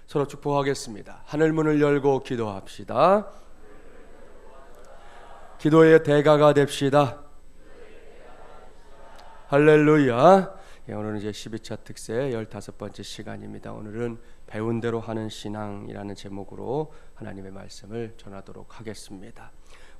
서로 축복하겠습니다. 하늘 문을 열고 기도합시다. 기도의 대가가 됩시다. 할렐루야. 오늘은 이제 12차 특세 15번째 시간입니다. 오늘은 배운 대로 하는 신앙이라는 제목으로 하나님의 말씀을 전하도록 하겠습니다.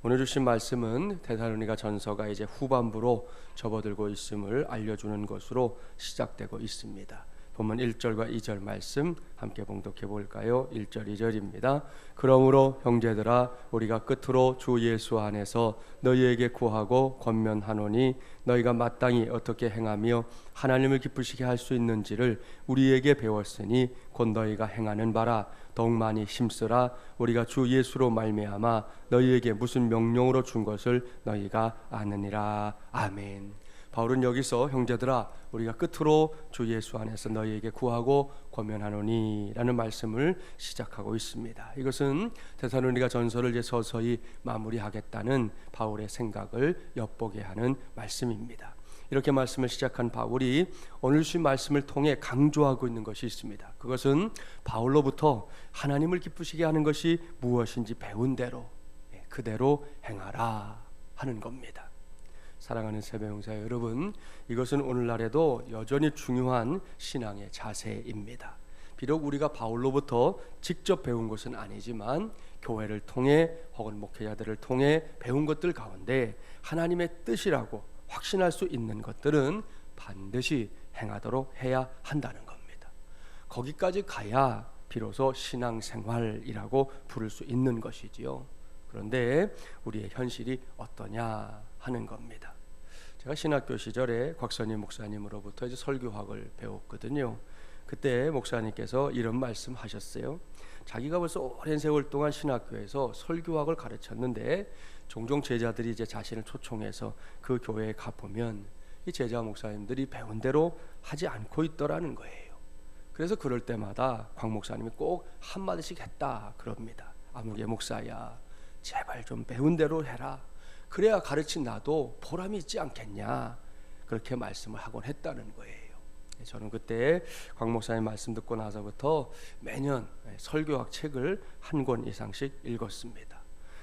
오늘 주신 말씀은 데살로니가 전서가 이제 후반부로 접어들고 있음을 알려주는 것으로 시작되고 있습니다. 본문 1절과 2절 말씀 함께 봉독해 볼까요? 1절 2절입니다. 그러므로 형제들아 우리가 끝으로 주 예수 안에서 너희에게 구하고 권면하노니 너희가 마땅히 어떻게 행하며 하나님을 기쁘시게 할 수 있는지를 우리에게 배웠으니 곧 너희가 행하는 바라 더욱 많이 힘쓰라. 우리가 주 예수로 말미암아 너희에게 무슨 명령으로 준 것을 너희가 아느니라. 아멘. 바울은 여기서 형제들아 우리가 끝으로 주 예수 안에서 너희에게 구하고 권면하노니 라는 말씀을 시작하고 있습니다. 이것은 데살로니가 전서를 이제 서서히 마무리하겠다는 바울의 생각을 엿보게 하는 말씀입니다. 이렇게 말씀을 시작한 바울이 오늘 주신 말씀을 통해 강조하고 있는 것이 있습니다. 그것은 바울로부터 하나님을 기쁘시게 하는 것이 무엇인지 배운 대로 그대로 행하라 하는 겁니다. 사랑하는 세배용사 여러분, 이것은 오늘날에도 여전히 중요한 신앙의 자세입니다. 비록 우리가 바울로부터 직접 배운 것은 아니지만 교회를 통해 혹은 목회자들을 통해 배운 것들 가운데 하나님의 뜻이라고 확신할 수 있는 것들은 반드시 행하도록 해야 한다는 겁니다. 거기까지 가야 비로소 신앙생활이라고 부를 수 있는 것이지요. 그런데 우리의 현실이 어떠냐 하는 겁니다. 제가 신학교 시절에 곽선임 목사님으로부터 이제 설교학을 배웠거든요. 그때 목사님께서 이런 말씀하셨어요. 자기가 벌써 오랜 세월 동안 신학교에서 설교학을 가르쳤는데 종종 제자들이 이제 자신을 초청해서 그 교회에 가보면 이 제자 목사님들이 배운 대로 하지 않고 있더라는 거예요. 그래서 그럴 때마다 곽 목사님이 꼭 한마디씩 했다 그럽니다. 아무개 목사야, 제발 좀 배운 대로 해라. 그래야 가르친 나도 보람이 있지 않겠냐, 그렇게 말씀을 하곤 했다는 거예요. 저는 그때 곽 목사님 말씀 듣고 나서부터 매년 설교학 책을 한 권 이상씩 읽었습니다.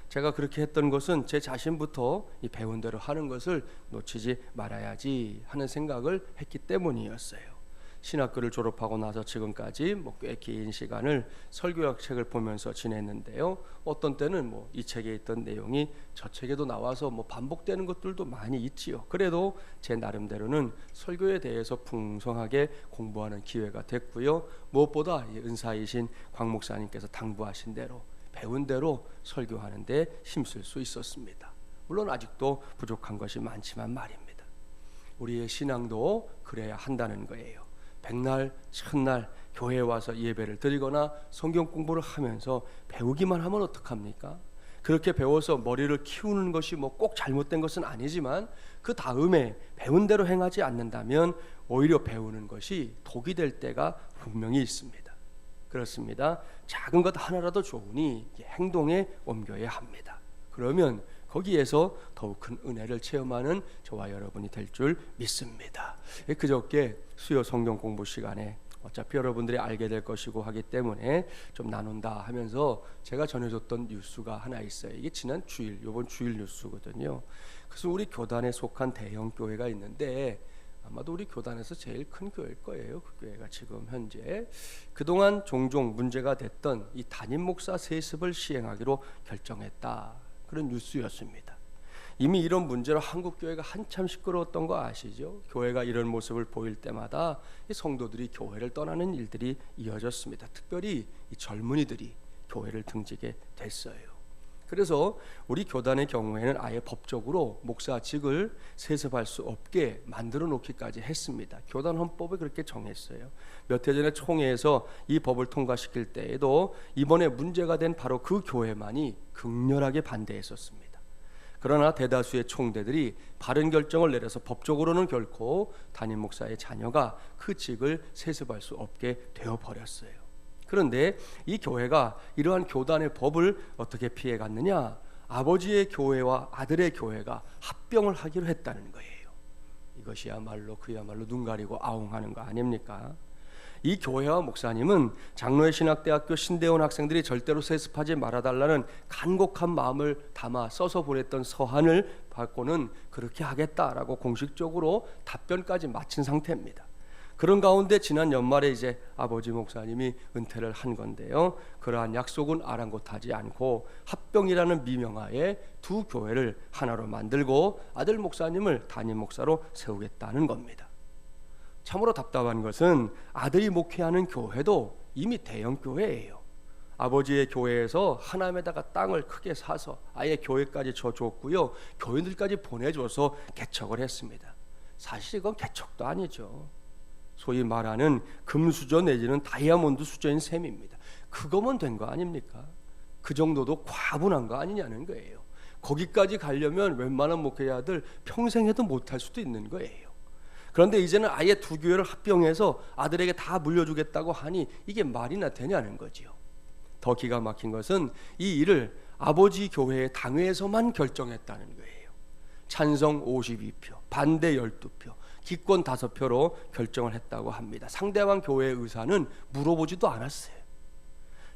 제가 그렇게 했던 것은 제 자신부터 이 배운 대로 하는 것을 놓치지 말아야지 하는 생각을 했기 때문이었어요. 신학교를 졸업하고 나서 지금까지 꽤 긴 시간을 설교학 책을 보면서 지냈는데요. 어떤 때는 이 책에 있던 내용이 저 책에도 나와서 반복되는 것들도 많이 있지요. 그래도 제 나름대로는 설교에 대해서 풍성하게 공부하는 기회가 됐고요. 무엇보다 은사이신 곽 목사님께서 당부하신 대로 배운 대로 설교하는 데 힘쓸 수 있었습니다. 물론 아직도 부족한 것이 많지만 말입니다. 우리의 신앙도 그래야 한다는 거예요. 백날 첫날 교회에 와서 예배를 드리거나 성경 공부를 하면서 배우기만 하면 어떡합니까? 그렇게 배워서 머리를 키우는 것이 꼭 잘못된 것은 아니지만 그 다음에 배운 대로 행하지 않는다면 오히려 배우는 것이 독이 될 때가 분명히 있습니다. 그렇습니다. 작은 것 하나라도 좋으니 행동에 옮겨야 합니다. 그러면 거기에서 더욱 큰 은혜를 체험하는 저와 여러분이 될 줄 믿습니다. 그저께 수요 성경 공부 시간에 어차피 여러분들이 알게 될 것이고 하기 때문에 좀 나눈다 하면서 제가 전해줬던 뉴스가 하나 있어요. 이게 지난 주일, 이번 주일 뉴스거든요. 그래서 우리 교단에 속한 대형 교회가 있는데 아마도 우리 교단에서 제일 큰 교회일 거예요. 그 교회가 지금 현재 그동안 종종 문제가 됐던 이 담임 목사 세습을 시행하기로 결정했다, 그런 뉴스였습니다. 이미 이런 문제로 한국 교회가 한참 시끄러웠던 거 아시죠? 교회가 이런 모습을 보일 때마다 이 성도들이 교회를 떠나는 일들이 이어졌습니다. 특별히 이 젊은이들이 교회를 등지게 됐어요. 그래서 우리 교단의 경우에는 아예 법적으로 목사직을 세습할 수 없게 만들어 놓기까지 했습니다. 교단 헌법에 그렇게 정했어요. 몇 해 전에 총회에서 이 법을 통과시킬 때에도 이번에 문제가 된 바로 그 교회만이 극렬하게 반대했었습니다. 그러나 대다수의 총대들이 바른 결정을 내려서 법적으로는 결코 담임 목사의 자녀가 그 직을 세습할 수 없게 되어버렸어요. 그런데 이 교회가 이러한 교단의 법을 어떻게 피해갔느냐? 아버지의 교회와 아들의 교회가 합병을 하기로 했다는 거예요. 이것이야말로 그야말로 눈 가리고 아웅하는 거 아닙니까? 이 교회와 목사님은 장로회 신학대학교 신대원 학생들이 절대로 세습하지 말아달라는 간곡한 마음을 담아 써서 보냈던 서한을 받고는 그렇게 하겠다라고 공식적으로 답변까지 마친 상태입니다. 그런 가운데 지난 연말에 이제 아버지 목사님이 은퇴를 한 건데요. 그러한 약속은 아랑곳하지 않고 합병이라는 미명하에 두 교회를 하나로 만들고 아들 목사님을 담임 목사로 세우겠다는 겁니다. 참으로 답답한 것은 아들이 목회하는 교회도 이미 대형 교회예요. 아버지의 교회에서 하남에다가 땅을 크게 사서 아예 교회까지 줘줬고요. 교인들까지 보내줘서 개척을 했습니다. 사실 이건 개척도 아니죠. 소위 말하는 금수저 내지는 다이아몬드 수저인 셈입니다. 그거면 된 거 아닙니까? 그 정도도 과분한 거 아니냐는 거예요. 거기까지 가려면 웬만한 목회자들 평생 해도 못할 수도 있는 거예요. 그런데 이제는 아예 두 교회를 합병해서 아들에게 다 물려주겠다고 하니 이게 말이나 되냐는 거지요. 더 기가 막힌 것은 이 일을 아버지 교회의 당회에서만 결정했다는 거예요. 찬성 52표, 반대 12표, 기권 5표로 결정을 했다고 합니다. 상대방 교회의 의사는 물어보지도 않았어요.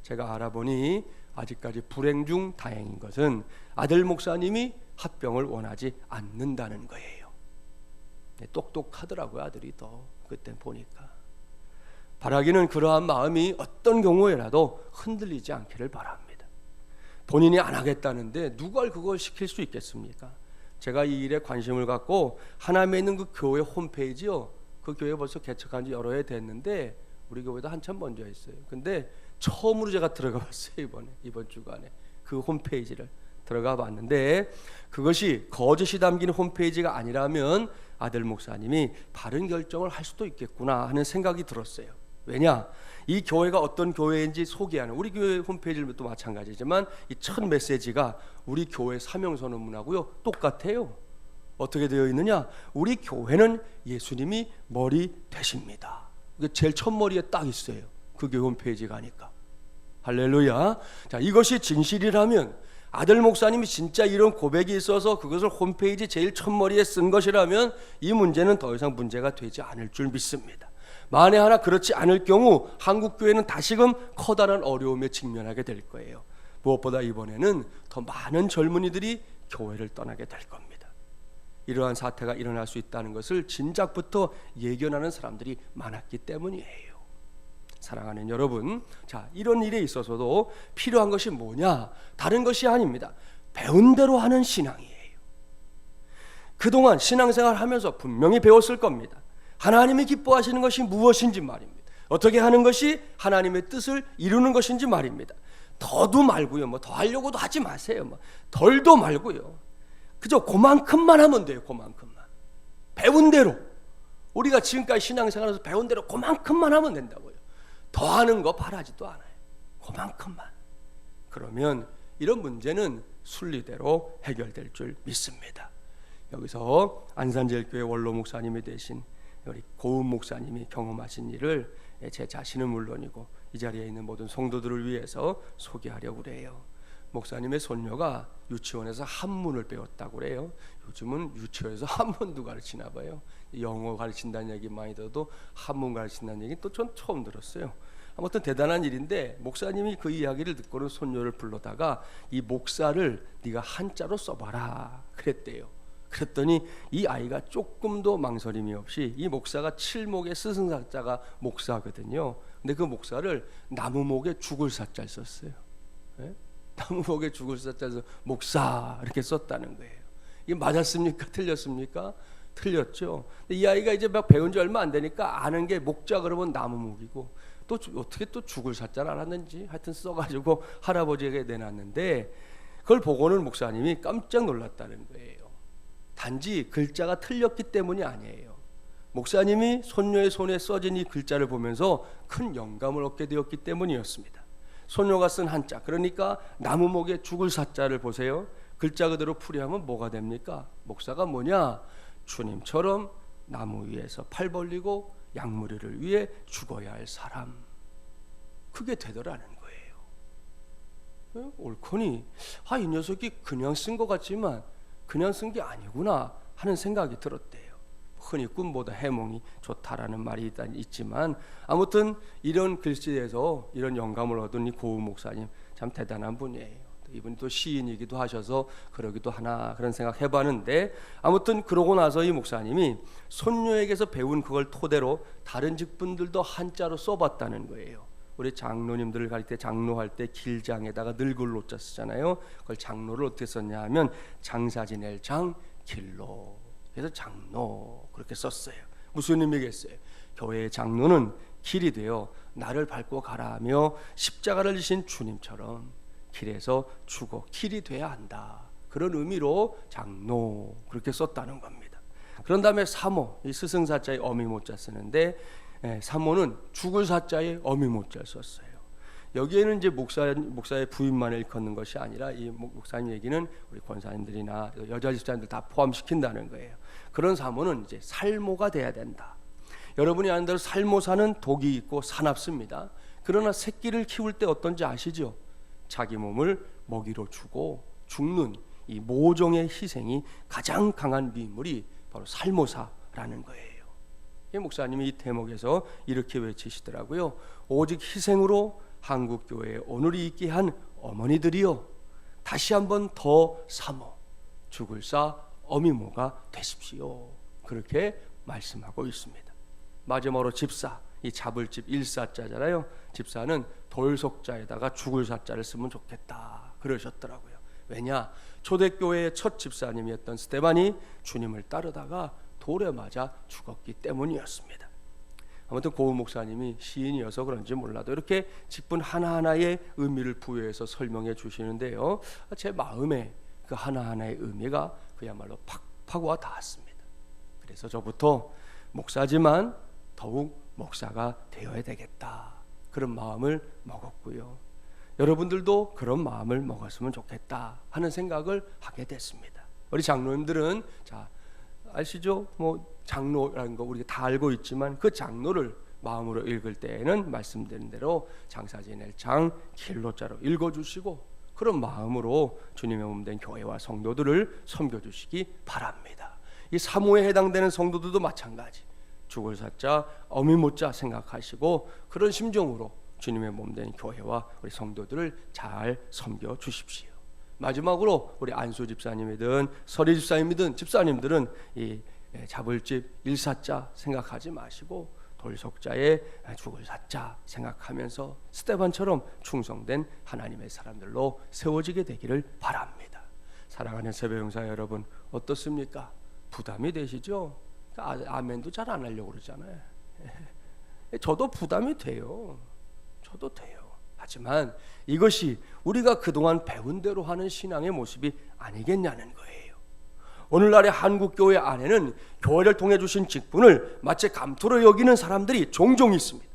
제가 알아보니 아직까지 불행 중 다행인 것은 아들 목사님이 합병을 원하지 않는다는 거예요. 똑똑하더라고요, 아들이 더 그때 보니까. 바라기는 그러한 마음이 어떤 경우에라도 흔들리지 않기를 바랍니다. 본인이 안 하겠다는데 누가 그걸 시킬 수 있겠습니까? 제가 이 일에 관심을 갖고 하남에 있는 그 교회 홈페이지요. 그 교회 벌써 개척한 지 여러 해 됐는데 우리 교회도 한참 먼저 했어요. 근데 처음으로 제가 들어가 봤어요. 이번 주간에 그 홈페이지를 들어가 봤는데 그것이 거짓이 담긴 홈페이지가 아니라면 아들 목사님이 바른 결정을 할 수도 있겠구나 하는 생각이 들었어요. 왜냐? 이 교회가 어떤 교회인지 소개하는 우리 교회 홈페이지도 마찬가지지만 이 첫 메시지가 우리 교회 사명선언문하고요 똑같아요. 어떻게 되어 있느냐? 우리 교회는 예수님이 머리 되십니다. 이게 제일 첫 머리에 딱 있어요. 그 교회 홈페이지 가니까. 할렐루야. 자, 이것이 진실이라면 아들 목사님이 진짜 이런 고백이 있어서 그것을 홈페이지 제일 첫머리에 쓴 것이라면 이 문제는 더 이상 문제가 되지 않을 줄 믿습니다. 만에 하나 그렇지 않을 경우 한국교회는 다시금 커다란 어려움에 직면하게 될 거예요. 무엇보다 이번에는 더 많은 젊은이들이 교회를 떠나게 될 겁니다. 이러한 사태가 일어날 수 있다는 것을 진작부터 예견하는 사람들이 많았기 때문이에요. 사랑하는 여러분, 자, 이런 일에 있어서도 필요한 것이 뭐냐? 다른 것이 아닙니다. 배운 대로 하는 신앙이에요. 그동안 신앙생활 하면서 분명히 배웠을 겁니다. 하나님이 기뻐하시는 것이 무엇인지 말입니다. 어떻게 하는 것이 하나님의 뜻을 이루는 것인지 말입니다. 더도 말고요. 뭐 더 하려고도 하지 마세요. 뭐 덜도 말고요. 그저 그만큼만 하면 돼요. 그만큼만. 배운 대로. 우리가 지금까지 신앙생활에서 배운 대로 그만큼만 하면 된다고요. 더 하는 거 바라지도 않아요. 그만큼만. 그러면 이런 문제는 순리대로 해결될 줄 믿습니다. 여기서 안산제일교회 원로 목사님이 되신 우리 고은 목사님이 경험하신 일을 제 자신은 물론이고 이 자리에 있는 모든 성도들을 위해서 소개하려고 그래요. 목사님의 손녀가 유치원에서 한문을 배웠다고 그래요. 요즘은 유치원에서 한문도 가르치나 봐요. 영어 가르친다는 얘기 많이 들어도 한문 가르친다는 얘기 또 전 처음 들었어요. 아무튼 대단한 일인데 목사님이 그 이야기를 듣고는 손녀를 불러다가 이 목사를 네가 한자로 써봐라 그랬대요. 그랬더니 이 아이가 조금도 망설임이 없이 이 목사가 칠목의 스승사자가 목사거든요. 근데 그 목사를 나무목에 죽을 사자를 썼어요. 네? 나무목에 죽을 사자를 목사 이렇게 썼다는 거예요. 이게 맞았습니까? 틀렸습니까? 틀렸죠. 근데 이 아이가 이제 막 배운 지 얼마 안 되니까 아는 게 목자 그러면 나무목이고 또 어떻게 또 죽을 사자를 알았는지 하여튼 써가지고 할아버지에게 내놨는데 그걸 보고는 목사님이 깜짝 놀랐다는 거예요. 단지 글자가 틀렸기 때문이 아니에요. 목사님이 손녀의 손에 써진 이 글자를 보면서 큰 영감을 얻게 되었기 때문이었습니다. 손녀가 쓴 한자, 그러니까 나무목에 죽을 사자를 보세요. 글자 그대로 풀이하면 뭐가 됩니까? 목사가 뭐냐? 주님처럼 나무 위에서 팔 벌리고 양무리를 위해 죽어야 할 사람. 그게 되더라는 거예요. 옳거니 이 녀석이 그냥 쓴 것 같지만 그냥 쓴 게 아니구나 하는 생각이 들었대요. 흔히 꿈보다 해몽이 좋다라는 말이 일단 있지만, 아무튼 이런 글씨에서 이런 영감을 얻은 이 고우 목사님 참 대단한 분이에요. 이분이 또 시인이기도 하셔서 그러기도 하나 그런 생각 해봤는데, 아무튼 그러고 나서 이 목사님이 손녀에게서 배운 그걸 토대로 다른 직분들도 한자로 써봤다는 거예요. 우리 장로님들을 가릴 때 장로할 때 길장에다가 늙을 노자 쓰잖아요. 그걸 장로를 어떻게 썼냐 하면 장사 지낼 장 길로, 그래서 장로 그렇게 썼어요. 무슨 의미겠어요? 교회의 장로는 길이 되어 나를 밟고 가라며 십자가를 지신 주님처럼 길에서 죽어 길이 돼야 한다, 그런 의미로 장로 그렇게 썼다는 겁니다. 그런 다음에 사모, 이 스승사자의 어미모자 쓰는데, 사모는 죽을 사자의 어미모자를 썼어요. 여기에는 이제 목사의 부인만을 일컫는 것이 아니라 이 목사님 얘기는 우리 권사님들이나 여자 집사님들 다 포함시킨다는 거예요. 그런 사모는 이제 살모가 돼야 된다. 여러분이 아는 대로 살모사는 독이 있고 사납습니다. 그러나 새끼를 키울 때 어떤지 아시죠? 자기 몸을 먹이로 주고 죽는 이 모종의 희생이 가장 강한 미물이 바로 살모사라는 거예요. 이 목사님이 이 대목에서 이렇게 외치시더라고요. 오직 희생으로 한국 교회에 오늘이 있게 한 어머니들이여, 다시 한번 더 사모 죽을 사 어미모가 되십시오. 그렇게 말씀하고 있습니다. 마지막으로 집사, 이 잡을 집 일사자잖아요. 집사는 돌속자에다가 죽을 사자를 쓰면 좋겠다 그러셨더라고요. 왜냐? 초대교회의 첫 집사님이었던 스데반이 주님을 따르다가 돌에 맞아 죽었기 때문이었습니다. 아무튼 고우 목사님이 시인이어서 그런지 몰라도 이렇게 직분 하나하나의 의미를 부여해서 설명해 주시는데요, 제 마음에 그 하나하나의 의미가 그야말로 팍팍 와 닿았습니다. 그래서 저부터 목사지만 더욱 목사가 되어야 되겠다, 그런 마음을 먹었고요. 여러분들도 그런 마음을 먹었으면 좋겠다 하는 생각을 하게 됐습니다. 우리 장로님들은 자 아시죠? 뭐 장로라는 거 우리가 다 알고 있지만 그 장로를 마음으로 읽을 때에는 말씀드린 대로 장사 지낼 장 길로자로 읽어주시고, 그런 마음으로 주님의 몸된 교회와 성도들을 섬겨주시기 바랍니다. 이 사모에 해당되는 성도들도 마찬가지, 죽을 사자 어미모자 생각하시고 그런 심정으로 주님의 몸된 교회와 우리 성도들을 잘 섬겨주십시오. 마지막으로 우리 안수 집사님이든 서리 집사님이든 집사님들은 이 잡을집 일사자 생각하지 마시고 돌속자의 죽을 사자 생각하면서 스데반처럼 충성된 하나님의 사람들로 세워지게 되기를 바랍니다. 사랑하는 세배용사 여러분, 어떻습니까? 부담이 되시죠? 아멘도 잘 안 하려고 그러잖아요. 저도 부담이 돼요. 저도 돼요. 하지만 이것이 우리가 그동안 배운 대로 하는 신앙의 모습이 아니겠냐는 거예요. 오늘날의 한국교회 안에는 교회를 통해 주신 직분을 마치 감토로 여기는 사람들이 종종 있습니다.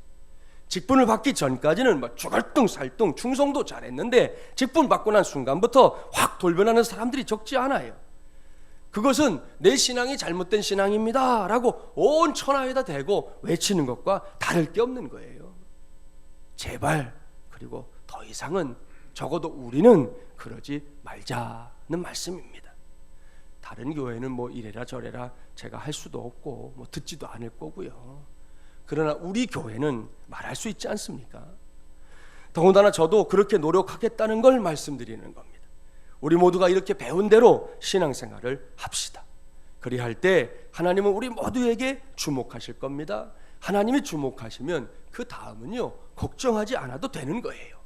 직분을 받기 전까지는 죽을뚱살뚱 충성도 잘했는데 직분 받고 난 순간부터 확 돌변하는 사람들이 적지 않아요. 그것은 내 신앙이 잘못된 신앙입니다 라고 온 천하에다 대고 외치는 것과 다를 게 없는 거예요. 제발, 그리고 더 이상은 적어도 우리는 그러지 말자는 말씀입니다. 다른 교회는 뭐 이래라 저래라 제가 할 수도 없고 뭐 듣지도 않을 거고요. 그러나 우리 교회는 말할 수 있지 않습니까? 더군다나 저도 그렇게 노력하겠다는 걸 말씀드리는 겁니다. 우리 모두가 이렇게 배운 대로 신앙생활을 합시다. 그리할 때 하나님은 우리 모두에게 주목하실 겁니다. 하나님이 주목하시면 그 다음은요 걱정하지 않아도 되는 거예요.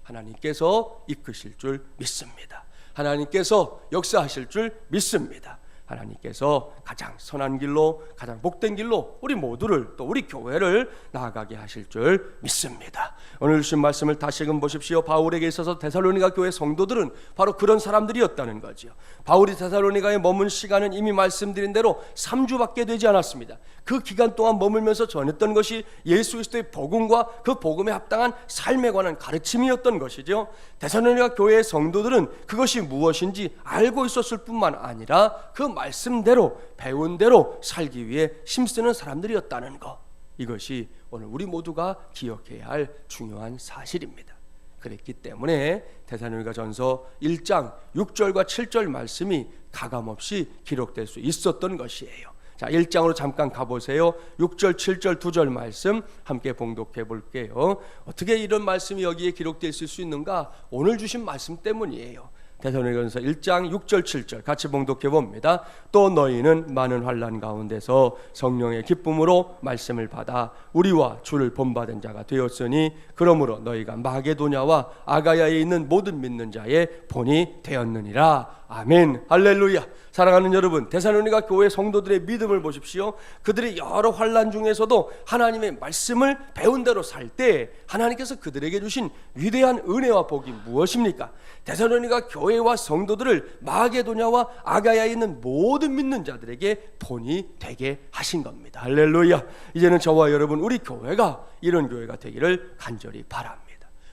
하나님께서 이끄실 줄 믿습니다. 하나님께서 역사하실 줄 믿습니다. 하나님께서 가장 선한 길로, 가장 복된 길로 우리 모두를, 또 우리 교회를 나아가게 하실 줄 믿습니다. 오늘 주신 말씀을 다시금 보십시오. 바울에게 있어서 데살로니가 교회 성도들은 바로 그런 사람들이었다는 거죠. 바울이 데살로니가에 머문 시간은 이미 말씀드린 대로 3주밖에 되지 않았습니다. 그 기간 동안 머물면서 전했던 것이 예수 그리스도의 복음과 그 복음에 합당한 삶에 관한 가르침이었던 것이죠. 데살로니가 교회의 성도들은 그것이 무엇인지 알고 있었을 뿐만 아니라 그 말씀대로 배운 대로 살기 위해 힘쓰는 사람들이었다는 것, 이것이 오늘 우리 모두가 기억해야 할 중요한 사실입니다. 그랬기 때문에 데살로니가전서 1장 6절과 7절 말씀이 가감없이 기록될 수 있었던 것이에요. 자, 1장으로 잠깐 가보세요. 6절, 7절, 2절 말씀 함께 봉독해 볼게요. 어떻게 이런 말씀이 여기에 기록되어 있을 수 있는가? 오늘 주신 말씀 때문이에요. 데살로니가전서 1장 6절 7절 같이 봉독해 봅니다. 또 너희는 많은 환난 가운데서 성령의 기쁨으로 말씀을 받아 우리와 주를 본받은 자가 되었으니 그러므로 너희가 마게도냐와 아가야에 있는 모든 믿는 자의 본이 되었느니라. 아멘. 할렐루야. 사랑하는 여러분, 데살로니가 교회 성도들의 믿음을 보십시오. 그들이 여러 환난 중에서도 하나님의 말씀을 배운 대로 살 때 하나님께서 그들에게 주신 위대한 은혜와 복이 무엇입니까? 데살로니가 교회와 성도들을 마게도냐와 아가야에 있는 모든 믿는 자들에게 본이 되게 하신 겁니다. 할렐루야. 이제는 저와 여러분, 우리 교회가 이런 교회가 되기를 간절히 바랍니다.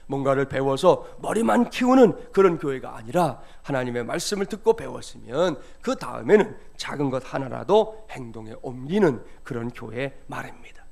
뭔가를 배워서 머리만 키우는 그런 교회가 아니라 하나님의 말씀을 듣고 배웠으면 그 다음에는 작은 것 하나라도 행동에 옮기는 그런 교회 말입니다.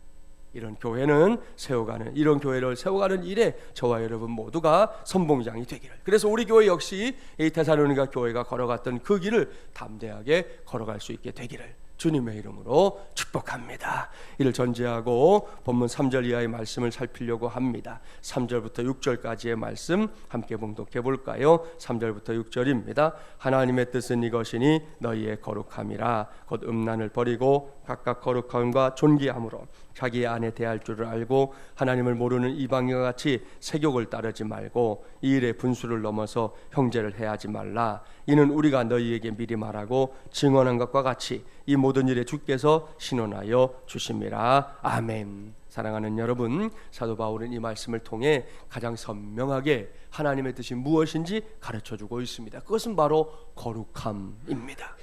이런 교회를 세워가는 일에 저와 여러분 모두가 선봉장이 되기를. 그래서 우리 교회 역시 이 데살로니가 교회가 걸어갔던 그 길을 담대하게 걸어갈 수 있게 되기를 주님의 이름으로 축복합니다. 이를 전제하고 본문 3절 이하의 말씀을 살피려고 합니다. 3절부터 6절까지의 말씀 함께 봉독해 볼까요? 3절부터 6절입니다. 하나님의 뜻은 이것이니 너희의 거룩함이라. 곧 음란을 버리고 각각 거룩함과 존귀함으로 자기의 아내 대할 줄을 알고 하나님을 모르는 이방인과 같이 세욕을 따르지 말고 이 일의 분수를 넘어서 형제를 해하지 말라. 이는 우리가 너희에게 미리 말하고 증언한 것과 같이 이 모든 일에 주께서 신원하여 주심이라. 아멘. 사랑하는 여러분, 사도 바울은 이 말씀을 통해 가장 선명하게 하나님의 뜻이 무엇인지 가르쳐주고 있습니다. 그것은 바로 거룩함입니다.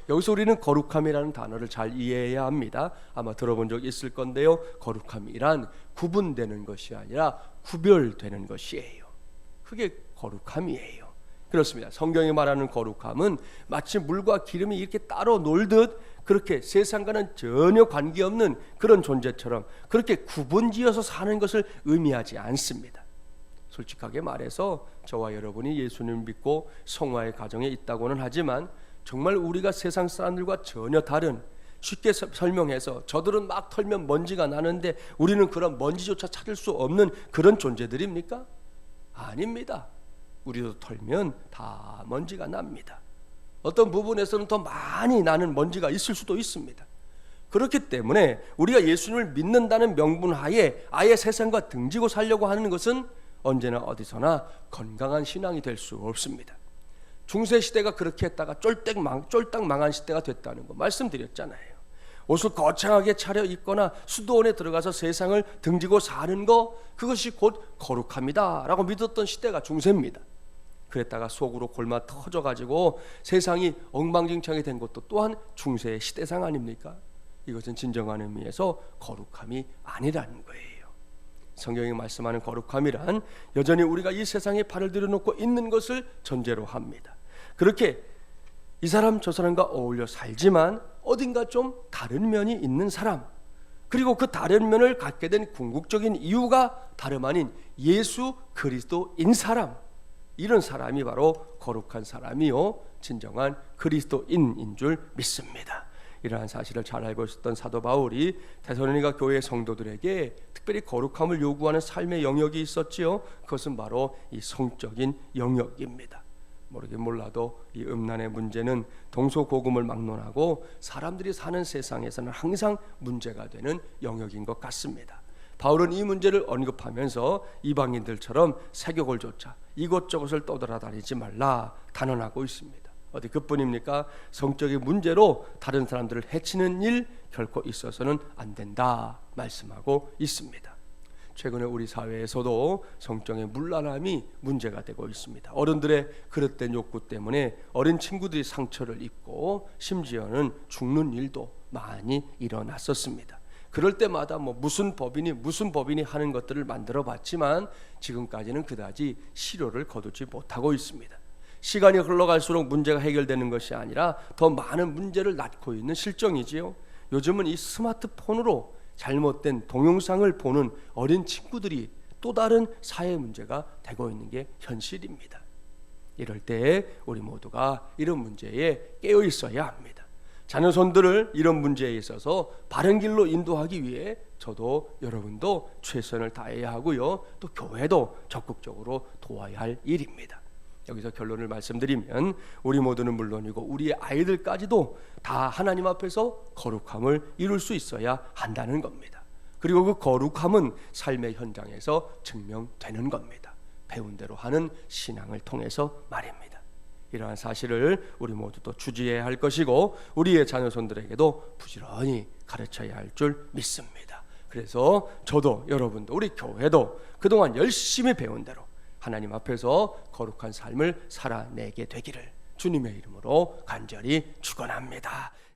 여기서 우리는 거룩함이라는 단어를 잘 이해해야 합니다. 아마 들어본 적 있을 건데요, 거룩함이란 구분되는 것이 아니라 구별되는 것이에요. 그게 거룩함이에요. 그렇습니다. 성경이 말하는 거룩함은 마치 물과 기름이 이렇게 따로 놀듯 그렇게 세상과는 전혀 관계없는 그런 존재처럼 그렇게 구분지어서 사는 것을 의미하지 않습니다. 솔직하게 말해서 저와 여러분이 예수님을 믿고 성화의 가정에 있다고는 하지만 정말 우리가 세상 사람들과 전혀 다른, 쉽게 설명해서 저들은 막 털면 먼지가 나는데 우리는 그런 먼지조차 찾을 수 없는 그런 존재들입니까? 아닙니다. 우리도 털면 다 먼지가 납니다. 어떤 부분에서는 더 많이 나는 먼지가 있을 수도 있습니다. 그렇기 때문에 우리가 예수님을 믿는다는 명분 하에 아예 세상과 등지고 살려고 하는 것은 언제나 어디서나 건강한 신앙이 될 수 없습니다. 중세 시대가 그렇게 했다가 쫄딱 망한 시대가 됐다는 거 말씀드렸잖아요. 옷을 거창하게 차려 입거나 수도원에 들어가서 세상을 등지고 사는 거, 그것이 곧 거룩합니다 라고 믿었던 시대가 중세입니다. 그랬다가 속으로 골마 터져가지고 세상이 엉망진창이 된 것도 또한 중세의 시대상 아닙니까? 이것은 진정한 의미에서 거룩함이 아니라는 거예요. 성경이 말씀하는 거룩함이란 여전히 우리가 이 세상에 발을 들여놓고 있는 것을 전제로 합니다. 그렇게 이 사람 저 사람과 어울려 살지만 어딘가 좀 다른 면이 있는 사람, 그리고 그 다른 면을 갖게 된 궁극적인 이유가 다름 아닌 예수 그리스도인 사람, 이런 사람이 바로 거룩한 사람이요 진정한 그리스도인인 줄 믿습니다. 이러한 사실을 잘 알고 있었던 사도 바울이 데살로니가 교회 성도들에게 특별히 거룩함을 요구하는 삶의 영역이 있었지요. 그것은 바로 이 성적인 영역입니다. 모르긴 몰라도 이 음란의 문제는 동서고금을 막론하고 사람들이 사는 세상에서는 항상 문제가 되는 영역인 것 같습니다. 바울은 이 문제를 언급하면서 이방인들처럼 세욕을 좇아 이곳저곳을 떠돌아다니지 말라 단언하고 있습니다. 어디 그뿐입니까? 성적인 문제로 다른 사람들을 해치는 일 결코 있어서는 안 된다 말씀하고 있습니다. 최근에 우리 사회에서도 성적인 문란함이 문제가 되고 있습니다. 어른들의 그릇된 욕구 때문에 어린 친구들이 상처를 입고 심지어는 죽는 일도 많이 일어났었습니다. 그럴 때마다 무슨 법인이 하는 것들을 만들어 봤지만 지금까지는 그다지 실효를 거두지 못하고 있습니다. 시간이 흘러갈수록 문제가 해결되는 것이 아니라 더 많은 문제를 낳고 있는 실정이지요. 요즘은 이 스마트폰으로 잘못된 동영상을 보는 어린 친구들이 또 다른 사회 문제가 되고 있는 게 현실입니다. 이럴 때 우리 모두가 이런 문제에 깨어 있어야 합니다. 자녀손들을 이런 문제에 있어서 바른 길로 인도하기 위해 저도 여러분도 최선을 다해야 하고요. 또 교회도 적극적으로 도와야 할 일입니다. 여기서 결론을 말씀드리면 우리 모두는 물론이고 우리의 아이들까지도 다 하나님 앞에서 거룩함을 이룰 수 있어야 한다는 겁니다. 그리고 그 거룩함은 삶의 현장에서 증명되는 겁니다. 배운 대로 하는 신앙을 통해서 말입니다. 이러한 사실을 우리 모두도 주지해야 할 것이고 우리의 자녀손들에게도 부지런히 가르쳐야 할 줄 믿습니다. 그래서 저도 여러분도 우리 교회도 그동안 열심히 배운 대로 하나님 앞에서 거룩한 삶을 살아내게 되기를 주님의 이름으로 간절히 축원합니다.